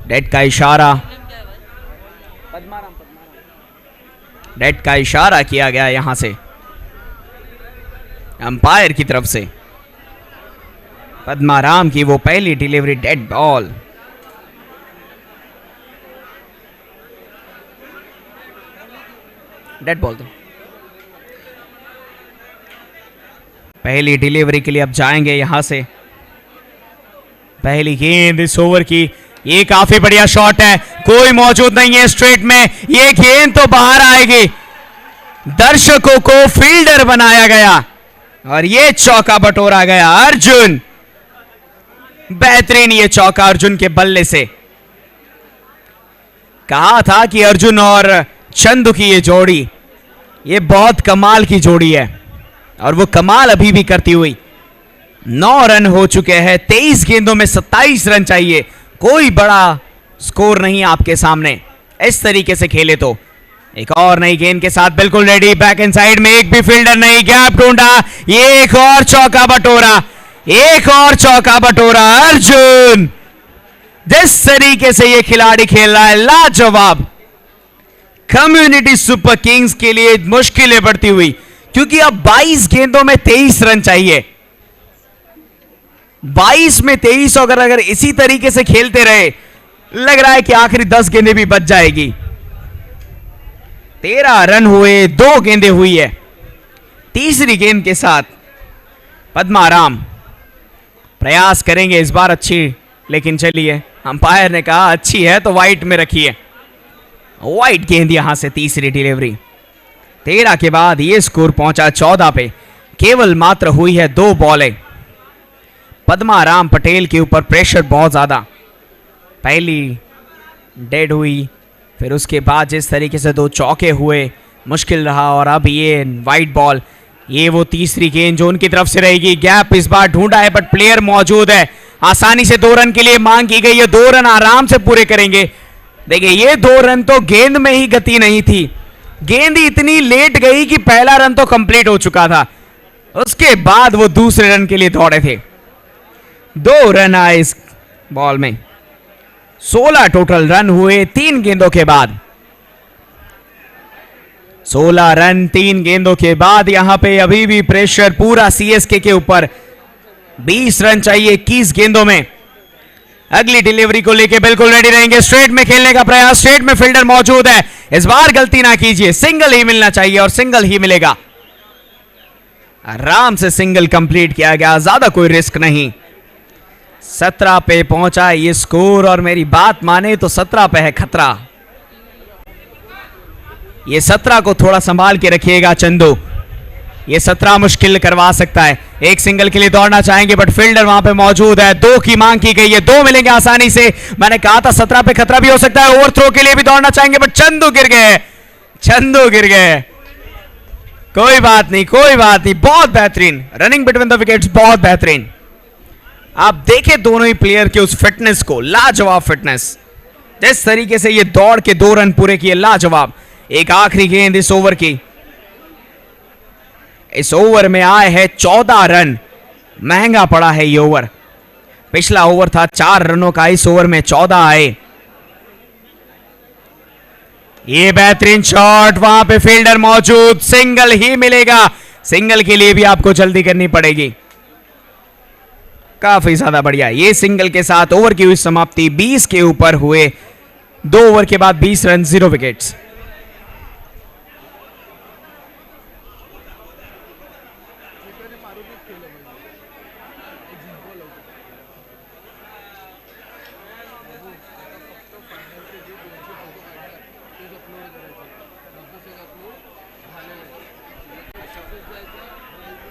डेट का इशारा, डेट का इशारा किया गया यहां से अंपायर की तरफ से। पद्माराम की वो पहली delivery dead ball. Dead ball तो पहली डिलीवरी के लिए अब जाएंगे यहां से। पहली गेंद इस ओवर की, ये काफी बढ़िया शॉट है, कोई मौजूद नहीं है स्ट्रेट में, ये गेंद तो बाहर आएगी। दर्शकों को फील्डर बनाया गया और ये चौका बटोरा गया अर्जुन। बेहतरीन ये चौका अर्जुन के बल्ले से। कहा था कि अर्जुन और चंदू की ये जोड़ी, ये बहुत कमाल की जोड़ी है और वो कमाल अभी भी करती हुई। 9 रन हो चुके हैं, 23 गेंदों में 27 रन चाहिए। कोई बड़ा स्कोर नहीं आपके सामने, इस तरीके से खेले तो। एक और नई गेंद के साथ बिल्कुल रेडी, बैक एंड साइड में एक भी फील्डर नहीं, गैप ढूंढा, ये एक और चौका बटोरा, एक और चौका बटोरा अर्जुन। जिस तरीके से ये खिलाड़ी खेल रहा है लाजवाब। कम्युनिटी सुपर किंग्स के लिए मुश्किलें बढ़ती हुई, क्योंकि अब 22 गेंदों में 23 रन चाहिए। 22 में 23 अगर इसी तरीके से खेलते रहे, लग रहा है कि आखिरी 10 गेंदें भी बच जाएगी। 13 रन हुए, 2 गेंदें हुई है। तीसरी गेंद के साथ पद्माराम प्रयास करेंगे इस बार अच्छी, लेकिन चलिए अंपायर ने कहा अच्छी है तो वाइट में रखिए। वाइट गेंद यहां से तीसरी डिलीवरी। 13 के बाद ये स्कोर पहुंचा 14 पे। केवल मात्र हुई है 2 बॉलें। पद्माराम पटेल के ऊपर प्रेशर बहुत ज्यादा। पहली डेड हुई, फिर उसके बाद जिस तरीके से 2 चौके हुए, मुश्किल रहा। और अब ये वाइट बॉल, ये वो तीसरी गेंद जो उनकी तरफ से रहेगी। गैप इस बार ढूंढा है बट प्लेयर मौजूद है। आसानी से 2 रन के लिए मांग की गई है, 2 रन आराम से पूरे करेंगे। देखिए ये 2 रन तो गेंद में ही गति नहीं थी, गेंद ही इतनी लेट गई कि पहला रन तो कंप्लीट हो चुका था, उसके बाद वो दूसरे रन के लिए दौड़े थे। 2 रन आए इस बॉल में। 16 टोटल रन हुए 3 गेंदों के बाद। 16 रन 3 गेंदों के बाद। यहां पे अभी भी प्रेशर पूरा सीएसके के ऊपर। 20 रन चाहिए 21 गेंदों में। अगली डिलीवरी को लेके बिल्कुल रेडी रहेंगे। स्ट्रेट में खेलने का प्रयास, स्ट्रेट में फील्डर मौजूद है। इस बार गलती ना कीजिए, सिंगल ही मिलना चाहिए और सिंगल ही मिलेगा। आराम से सिंगल कंप्लीट किया गया, ज्यादा कोई रिस्क नहीं। 17 पे पहुंचा ये स्कोर और मेरी बात माने तो 17 पे है खतरा। ये 17 को थोड़ा संभाल के रखिएगा चंदू, ये 17 मुश्किल करवा सकता है। एक सिंगल के लिए दौड़ना चाहेंगे बट फील्डर वहां पे मौजूद है। 2 की मांग की गई है, 2 मिलेंगे आसानी से। मैंने कहा था 17 पे खतरा भी हो सकता है। ओवर थ्रो के लिए भी दौड़ना चाहेंगे बट चंदू गिर गए, चंदू गिर गए। कोई बात नहीं, कोई बात नहीं, बहुत बेहतरीन रनिंग बिटवीन द विकेट्स, बहुत बेहतरीन। आप देखें दोनों ही प्लेयर के उस फिटनेस को, लाजवाब फिटनेस। जिस तरीके से ये दौड़ के 2 रन पूरे किए, लाजवाब। एक आखिरी गेंद इस ओवर की। इस ओवर में आए हैं 14 रन। महंगा पड़ा है ये ओवर। पिछला ओवर था 4 रनों का, इस ओवर में 14 आए। ये बेहतरीन शॉट, वहां पे फील्डर मौजूद, सिंगल ही मिलेगा। सिंगल के लिए भी आपको जल्दी करनी पड़ेगी। काफी ज्यादा बढ़िया। ये सिंगल के साथ ओवर की हुई समाप्ति। 20 के ऊपर हुए 2 ओवर के बाद 20 रन, 0 विकेट्स।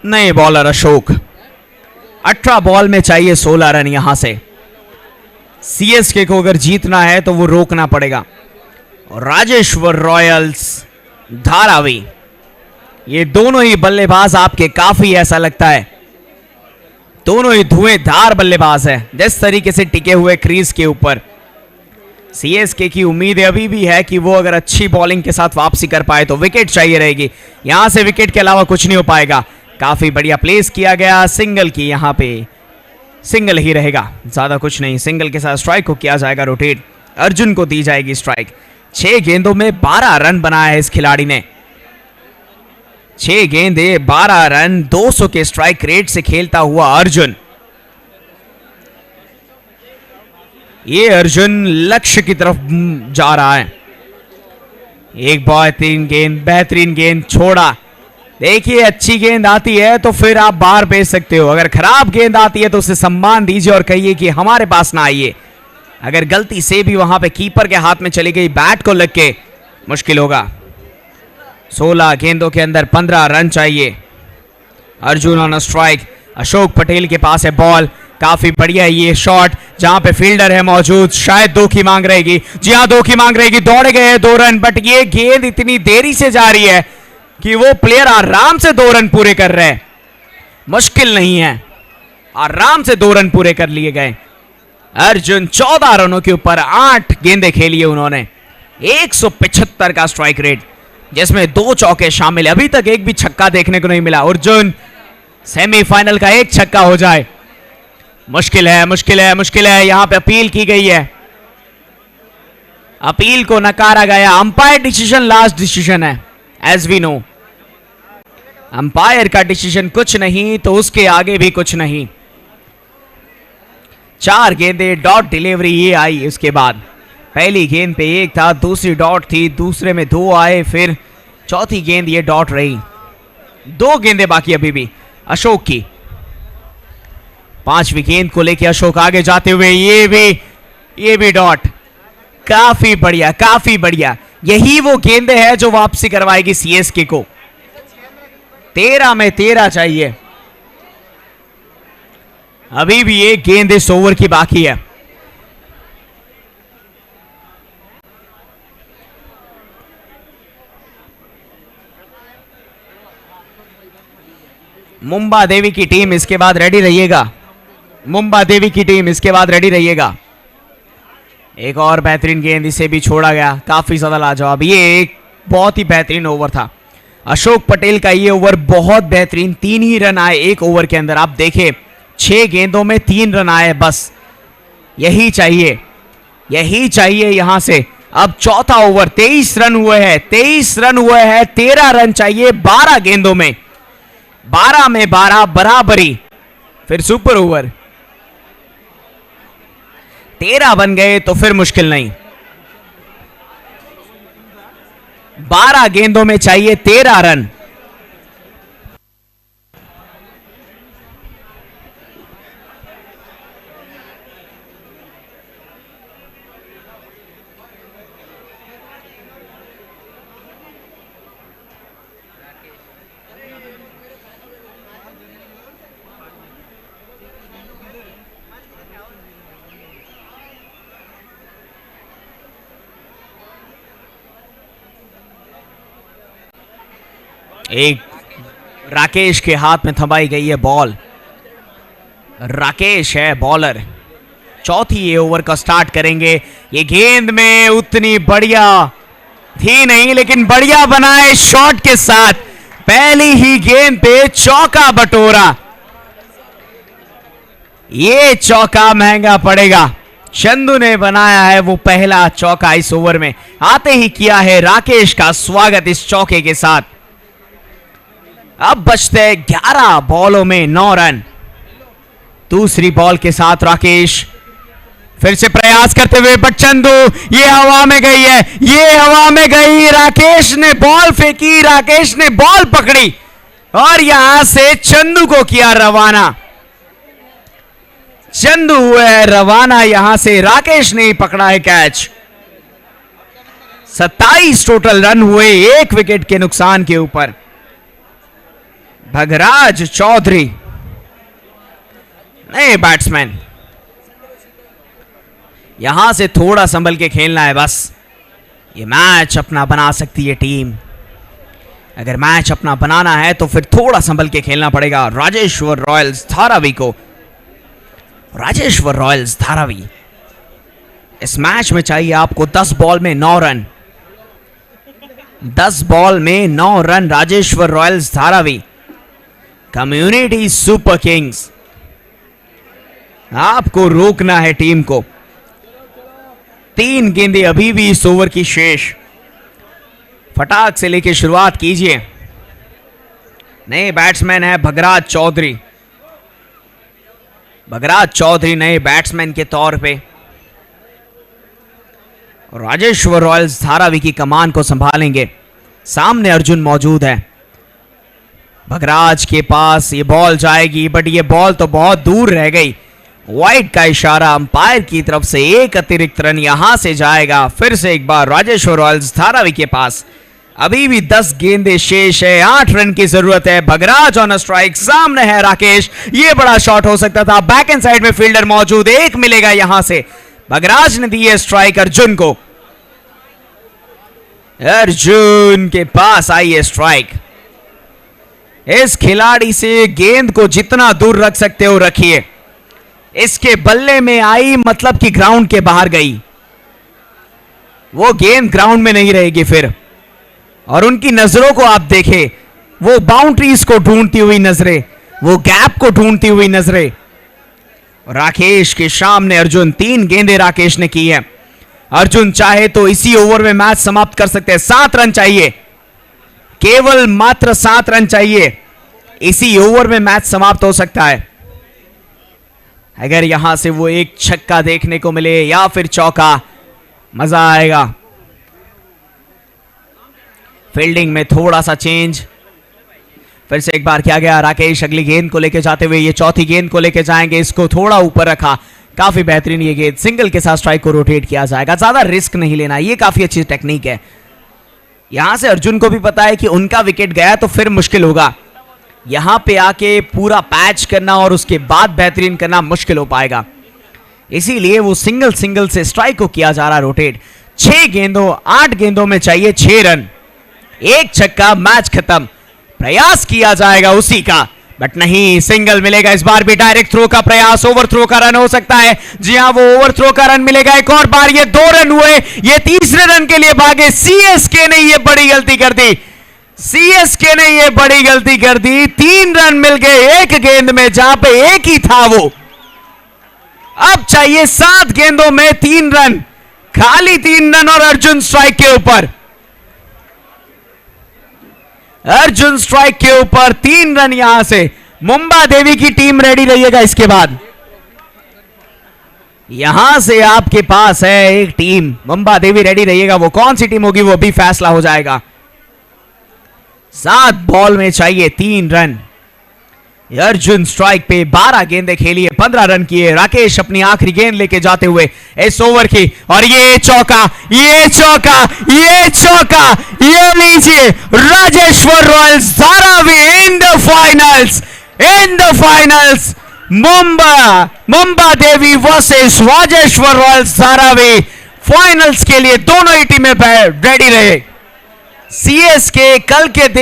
नए बॉलर अशोक। 18 बॉल में चाहिए 16 रन। यहां से सीएसके को अगर जीतना है तो वो रोकना पड़ेगा। और राजेश्वर रॉयल्स, धारावी, ये दोनों ही बल्लेबाज आपके काफी, ऐसा लगता है दोनों ही धुएंधार बल्लेबाज है। जिस तरीके से टिके हुए क्रीज के ऊपर, सीएसके की उम्मीद अभी भी है कि वो अगर अच्छी बॉलिंग के साथ वापसी कर पाए तो विकेट चाहिए रहेगी। यहां से विकेट के अलावा कुछ नहीं हो पाएगा। काफी बढ़िया प्लेस किया गया। सिंगल की यहां पे सिंगल ही रहेगा, ज्यादा कुछ नहीं। सिंगल के साथ स्ट्राइक को किया जाएगा रोटेट, अर्जुन को दी जाएगी स्ट्राइक। 6 गेंदों में 12 रन बनाया है इस खिलाड़ी ने। 6 गेंदे 12 रन, 200 के स्ट्राइक रेट से खेलता हुआ अर्जुन। ये अर्जुन लक्ष्य की तरफ जा रहा है। एक बेहतरीन गेंद, बेहतरीन गेंद छोड़ा। देखिए अच्छी गेंद आती है तो फिर आप बाहर भेज सकते हो, अगर खराब गेंद आती है तो उसे सम्मान दीजिए और कहिए कि हमारे पास ना आइए। अगर गलती से भी वहां पे कीपर के हाथ में चली गई बैट को लग के मुश्किल होगा। 16 गेंदों के अंदर 15 रन चाहिए। अर्जुन ऑन स्ट्राइक, अशोक पटेल के पास है बॉल, काफी बढ़िया ये शॉट जहां पे फील्डर है मौजूद, शायद 2 की मांग रहेगी। जी हां 2 की मांग रहेगी, दौड़ गए 2 रन, बट ये गेंद इतनी देरी से जा रही है कि वो प्लेयर आराम से 2 रन पूरे कर रहे हैं। मुश्किल नहीं है, आराम से 2 रन पूरे कर लिए गए। अर्जुन 14 रनों के ऊपर 8 गेंदें खेली है उन्होंने, 175 का स्ट्राइक रेट, जिसमें 2 चौके शामिल है। अभी तक एक भी छक्का देखने को नहीं मिला। अर्जुन सेमीफाइनल का एक छक्का हो जाए, मुश्किल है, मुश्किल है, मुश्किल है। यहां पे अपील की गई है, अपील को नकारा गया। अंपायर डिसीजन लास्ट डिसीजन है, एज वी नो। अंपायर का डिसीजन कुछ नहीं तो उसके आगे भी कुछ नहीं। 4 गेंदें, डॉट डिलीवरी ये आई। उसके बाद पहली गेंद पे 1 था, दूसरी डॉट थी, दूसरे में 2 आए, फिर चौथी गेंद ये डॉट रही। 2 गेंदें बाकी अभी भी अशोक की। 5वीं गेंद को लेके अशोक आगे जाते हुए, ये भी डॉट। काफी बढ़िया, काफी बढ़िया। यही वो गेंदें हैं जो वापसी करवाएगी सीएसके को। 13 में 13 चाहिए। अभी भी एक गेंद इस ओवर की बाकी है। मुंबा देवी की टीम इसके बाद रेडी रहिएगा। मुंबा देवी की टीम इसके बाद रेडी रहिएगा। एक और बेहतरीन गेंद, इसे भी छोड़ा गया। काफी ज्यादा लाजवाब, ये एक बहुत ही बेहतरीन ओवर था। अशोक पटेल का ये ओवर बहुत बेहतरीन, 3 ही रन आए एक ओवर के अंदर। आप देखें 6 गेंदों में 3 रन आए, बस यही चाहिए, यही चाहिए यहां से। अब चौथा ओवर, 23 रन हुए हैं, 23 रन हुए हैं, 13 रन चाहिए 12 गेंदों में, 12 में 12 बराबरी, फिर सुपर ओवर। 13 बन गए तो फिर मुश्किल नहीं। 12 गेंदों में चाहिए 13 रन। एक राकेश के हाथ में थमाई गई है बॉल। राकेश है बॉलर। चौथी ये ओवर का स्टार्ट करेंगे। ये गेंद में उतनी बढ़िया थी नहीं, लेकिन बढ़िया बनाए शॉट के साथ। पहली ही गेंद पे चौका बटोरा। ये चौका महंगा पड़ेगा। चंदू ने बनाया है वो पहला चौका इस ओवर में। आते ही किया है राकेश का स्वागत इस चौके के साथ। अब बचते 11 बॉलों में 9 रन। दूसरी बॉल के साथ राकेश फिर से प्रयास करते हुए, बट चंदू ये हवा में गई है, ये हवा में गई। राकेश ने बॉल फेंकी, राकेश ने बॉल पकड़ी और यहां से चंदू को किया रवाना। चंदू हुए है रवाना यहां से, राकेश ने पकड़ा है कैच। 27 टोटल रन हुए 1 विकेट के नुकसान के ऊपर। भगराज चौधरी नए बैट्समैन, यहां से थोड़ा संभल के खेलना है बस। ये मैच अपना बना सकती है टीम। अगर मैच अपना बनाना है तो फिर थोड़ा संभल के खेलना पड़ेगा राजेश्वर रॉयल्स धारावी को। राजेश्वर रॉयल्स धारावी, इस मैच में चाहिए आपको 10 बॉल में 9 रन। 10 बॉल में 9 run Rajeshwar Royals Dharavi. Community super Kings, आपको रोकना है टीम को। 3 गेंदें अभी भी इस ओवर की शेष। फटाक से लेके शुरुआत कीजिए। नए बैट्समैन है भगराज चौधरी। भगराज चौधरी नए बैट्समैन के तौर पे राजेश्वर रॉयल्स धारावी की कमान को संभालेंगे। सामने अर्जुन मौजूद है। भगराज के पास ये बॉल जाएगी, बट ये बॉल तो बहुत दूर रह गई। वाइड का इशारा अंपायर की तरफ से, एक अतिरिक्त रन यहां से जाएगा। फिर से एक बार राजेश्वर रॉयल्स धारावी के पास अभी भी 10 गेंदें शेष है, 8 रन की जरूरत है। बगराज ऑन स्ट्राइक, सामने है राकेश, ये बड़ा शॉट हो सकता था। बैक एंड साइड में फील्डर मौजूद, एक मिलेगा यहां से। बगराज ने दी है स्ट्राइक अर्जुन को, अर्जुन के पास आई है स्ट्राइक। इस खिलाड़ी से गेंद को जितना दूर रख सकते हो रखिए। इसके बल्ले में आई मतलब कि ग्राउंड के बाहर गई, वो गेंद ग्राउंड में नहीं रहेगी फिर। और उनकी नजरों को आप देखें, वो बाउंड्रीज को ढूंढती हुई नजरें, वो गैप को ढूंढती हुई नजरें। राकेश के सामने अर्जुन, 3 गेंदें राकेश ने की है। अर्जुन चाहे तो इसी ओवर में मैच समाप्त कर सकते हैं। 7 रन चाहिए, केवल मात्र 7 रन चाहिए, इसी ओवर में मैच समाप्त हो सकता है। अगर यहां से वो एक छक्का देखने को मिले या फिर चौका, मजा आएगा। फील्डिंग में थोड़ा सा चेंज, फिर से एक बार किया गया। राकेश अगली गेंद को लेकर जाते हुए ये चौथी गेंद को लेकर जाएंगे, इसको थोड़ा ऊपर रखा, काफी बेहतरीन ये गेंद। सिंगल के साथ स्ट्राइक को रोटेट किया जाएगा, ज्यादा रिस्क नहीं लेना, ये काफी अच्छी टेक्निक है। यहां से अर्जुन को भी पता है कि उनका विकेट गया तो फिर मुश्किल होगा, यहां पे आके पूरा पैच करना और उसके बाद बेहतरीन करना मुश्किल हो पाएगा। इसीलिए वो सिंगल से स्ट्राइक को किया जा रहा रोटेट। 8 गेंदों में चाहिए 6 रन, एक छक्का, मैच खत्म। प्रयास किया जाएगा उसी का, बट नहीं, सिंगल मिलेगा इस बार भी। डायरेक्ट थ्रो का प्रयास, ओवर थ्रो का रन हो सकता है। जी हां, वो ओवर थ्रो का रन मिलेगा एक और बार। ये 2 रन हुए, ये तीसरे रन के लिए भागे। सीएसके ने ये बड़ी गलती कर दी, सीएसके ने ये बड़ी गलती कर दी। 3 रन मिल गए एक गेंद में, जहां पे एक ही था वो। अब चाहिए 7 गेंदों में 3 रन, खाली 3 रन और अर्जुन स्ट्राइक के ऊपर। अर्जुन स्ट्राइक के ऊपर 3 रन यहां से। मुंबा देवी की टीम रेडी रहिएगा इसके बाद। यहां से आपके पास है एक टीम, मुंबा देवी रेडी रहिएगा। वो कौन सी टीम होगी वो भी फैसला हो जाएगा। 7 बॉल में चाहिए 3 रन। अर्जुन स्ट्राइक पे 12 गेंदें खेली है, 15 रन किए। राकेश अपनी आखिरी गेंद लेके जाते हुए इस ओवर की, और ये चौका, ये चौका, ये चौका, ये लीजिए। Rajeshwar Royals Dharavi in the finals, in the finals. Mumba Devi versus Rajeshwar Royals Dharavi finals के लिए दोनों ही टीमें रेडी रहे। सीएसके कल के दिन